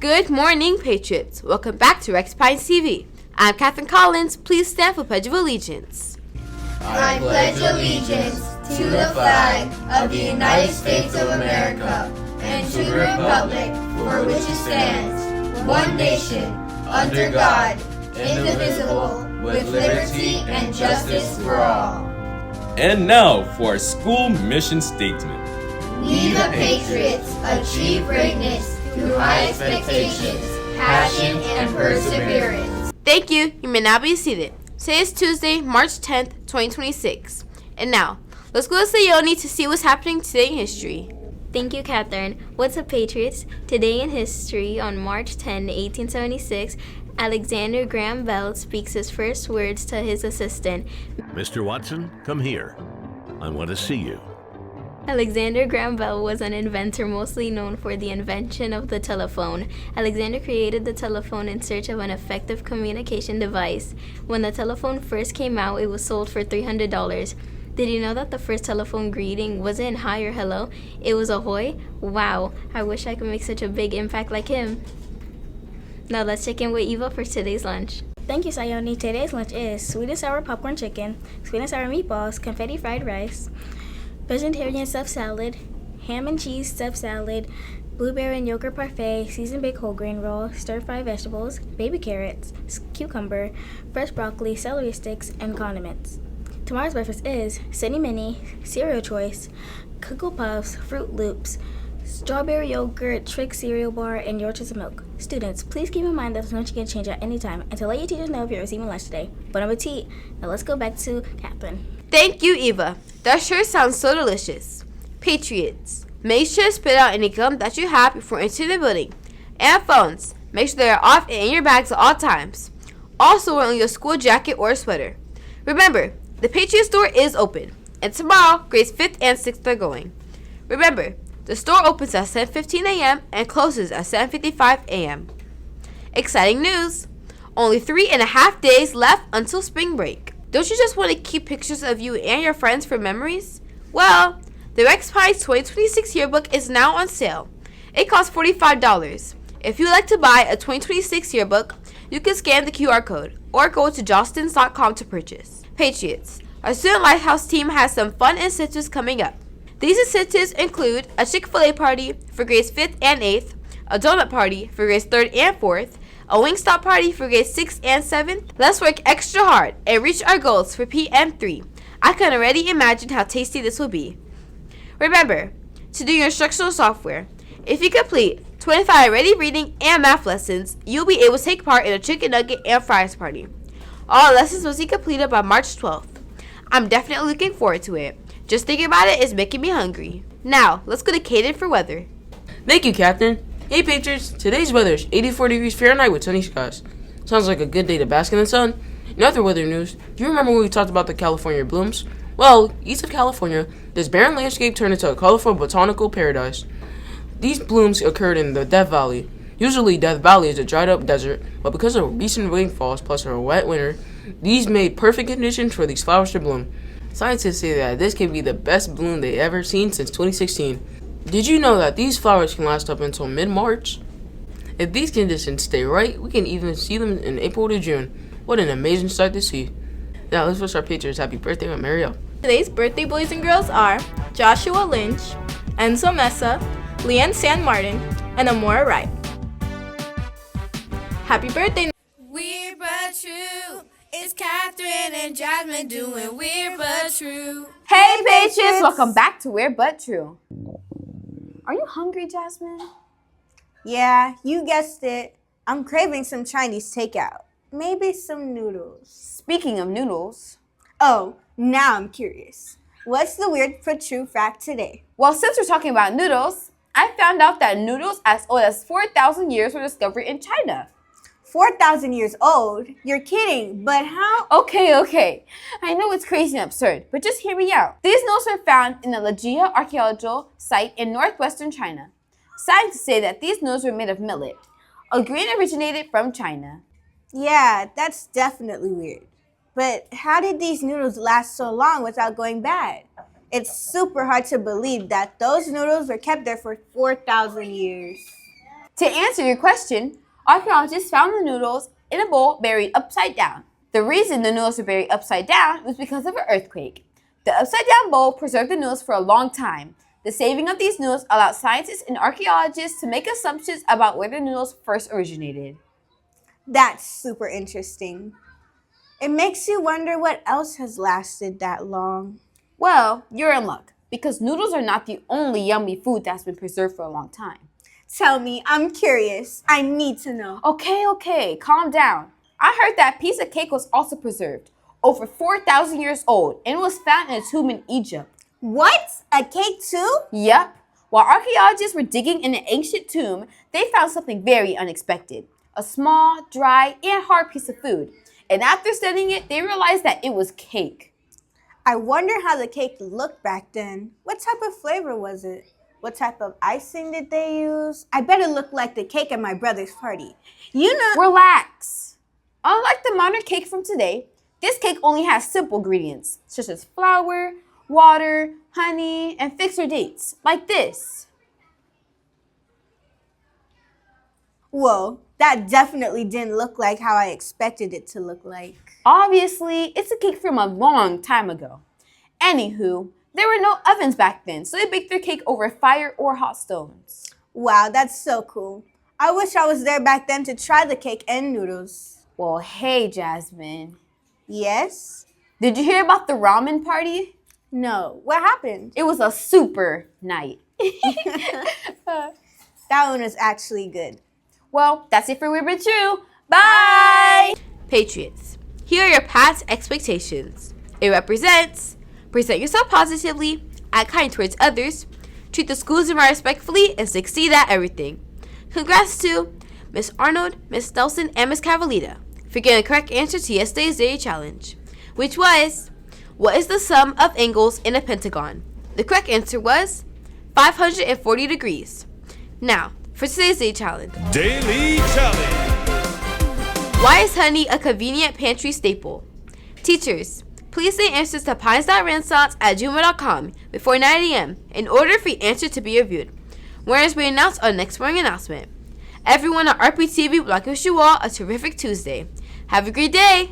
Good morning, Patriots. Welcome back to RPTV. I'm Catherine Collins. Please stand for Pledge of Allegiance. I pledge allegiance to the flag of the United States of America and to the republic for which it stands, one nation, under God, indivisible, with liberty and justice for all. And now for our school mission statement. We the Patriots achieve greatness through high expectations, passion, and perseverance. Thank you. You may now be seated. Today is Tuesday, March 10th, 2026. And now, let's go to Sayoni to see what's happening today in history. Thank you, Catherine. What's up, Patriots? Today in history, on March 10, 1876, Alexander Graham Bell speaks his first words to his assistant. Mr. Watson, come here. I want to see you. Alexander Graham Bell was an inventor mostly known for the invention of the telephone. Alexander created the telephone in search of an effective communication device. When the telephone first came out, it was sold for $300. Did you know that the first telephone greeting wasn't hi or hello? It was ahoy? Wow, I wish I could make such a big impact like him. Now let's check in with Eva for today's lunch. Thank you, Sayoni. Today's lunch is sweet and sour popcorn chicken, sweet and sour meatballs, confetti fried rice, vegetarian stuffed salad, ham and cheese stuffed salad, blueberry and yogurt parfait, seasoned baked whole grain roll, stir-fried vegetables, baby carrots, cucumber, fresh broccoli, celery sticks, and condiments. Tomorrow's breakfast is Cinny Mini, Cereal Choice, Cocoa Puffs, Fruit Loops, strawberry yogurt, Trick cereal bar, and Yorkshire milk. Students, please keep in mind that lunch can change at any time and to let your teachers know if you're receiving lunch today. Bon appetit. Now let's go back to Catherine. Thank you, Eva. That sure sounds so delicious. Patriots, make sure to spit out any gum that you have before entering the building. And phones, make sure they are off and in your bags at all times. Also wear your school jacket or sweater. Remember, the Patriot store is open. And tomorrow, grades 5th and 6th are going. Remember, the store opens at 7:15 a.m. and closes at 7:55 a.m. Exciting news! Only 3.5 days left until spring break. Don't you just want to keep pictures of you and your friends for memories? Well, the Rex Pines 2026 yearbook is now on sale. It costs $45. If you'd like to buy a 2026 yearbook, you can scan the QR code or go to jostens.com to purchase. Patriots, our Student Lighthouse team has some fun incentives coming up. These incentives include a Chick-fil-A party for grades 5th and 8th, a donut party for grades 3rd and 4th, a Wingstop party for grades 6th and 7th. Let's work extra hard and reach our goals for PM3. I can already imagine how tasty this will be. Remember to do your instructional software. If you complete 25 ready reading and math lessons, you'll be able to take part in a chicken nugget and fries party. All lessons must be completed by March 12th. I'm definitely looking forward to it. Just thinking about it is making me hungry. Now, let's go to Caden for weather. Thank you, Captain. Hey, Patriots. Today's weather is 84 degrees Fahrenheit with sunny skies. Sounds like a good day to bask in the sun. In other weather news, do you remember when we talked about the California blooms? Well, east of California, this barren landscape turned into a colorful botanical paradise. These blooms occurred in the Death Valley. Usually, Death Valley is a dried-up desert, but because of recent rainfalls plus a wet winter, these made perfect conditions for these flowers to bloom. Scientists say that this could be the best bloom they've ever seen since 2016. Did you know that these flowers can last up until mid-March? If these conditions stay right, we can even see them in April to June. What an amazing sight to see. Now let's wish our Patriots happy birthday with Mariel. Today's birthday boys and girls are Joshua Lynch, Enzo Mesa, Leanne San Martin, and Amora Wright. Happy birthday! Weird but true. It's Catherine and Jasmine doing Weird but True. Hey, Patriots! Welcome back to Weird But True. Are you hungry, Jasmine? Yeah, you guessed it. I'm craving some Chinese takeout. Maybe some noodles. Speaking of noodles. Oh, now I'm curious. What's the Weird but True fact today? Well, since we're talking about noodles, I found out that noodles as old as 4,000 years were discovered in China. 4,000 years old? You're kidding, but how? Okay. I know it's crazy and absurd, but just hear me out. These noodles were found in the Lejia archaeological site in northwestern China. Scientists say that these noodles were made of millet, a grain originated from China. Yeah, that's definitely weird. But how did these noodles last so long without going bad? It's super hard to believe that those noodles were kept there for 4,000 years. To answer your question, archaeologists found the noodles in a bowl buried upside down. The reason the noodles were buried upside down was because of an earthquake. The upside down bowl preserved the noodles for a long time. The saving of these noodles allowed scientists and archaeologists to make assumptions about where the noodles first originated. That's super interesting. It makes you wonder what else has lasted that long. Well, you're in luck, because noodles are not the only yummy food that's been preserved for a long time. Tell me, I'm curious. I need to know. Okay, calm down. I heard that piece of cake was also preserved, over 4,000 years old, and was found in a tomb in Egypt. What? A cake too? Yep. While archaeologists were digging in an ancient tomb, they found something very unexpected. A small, dry, and hard piece of food. And after studying it, they realized that it was cake. I wonder how the cake looked back then. What type of flavor was it? What type of icing did they use? I bet it looked like the cake at my brother's party. You know... Relax. Unlike the modern cake from today, this cake only has simple ingredients, such as flour, water, honey, and fixed dates, like this. Whoa, that definitely didn't look like how I expected it to look like. Obviously, it's a cake from a long time ago. Anywho, there were no ovens back then, so they baked their cake over fire or hot stones. Wow, that's so cool. I wish I was there back then to try the cake and noodles. Well, hey, Jasmine. Yes? Did you hear about the ramen party? No. What happened? It was a super night. That one was actually good. Well, that's it for Weird But True. Bye! Patriots, here are your past expectations. It represents: present yourself positively, act kind towards others, treat the schools more respectfully, and succeed at everything. Congrats to Miss Arnold, Miss Nelson, and Miss Cavalita for getting the correct answer to yesterday's daily challenge, which was, what is the sum of angles in a pentagon? The correct answer was 540 degrees. Now, for today's daily challenge. Daily Challenge. Why is honey a convenient pantry staple? Teachers, please send answers to pines.renaissance@gmail.com before 9 a.m. in order for your answer to be reviewed. Winners will be announced on the next morning announcement. Everyone at RPTV would like to wish you all a terrific Tuesday. Have a great day!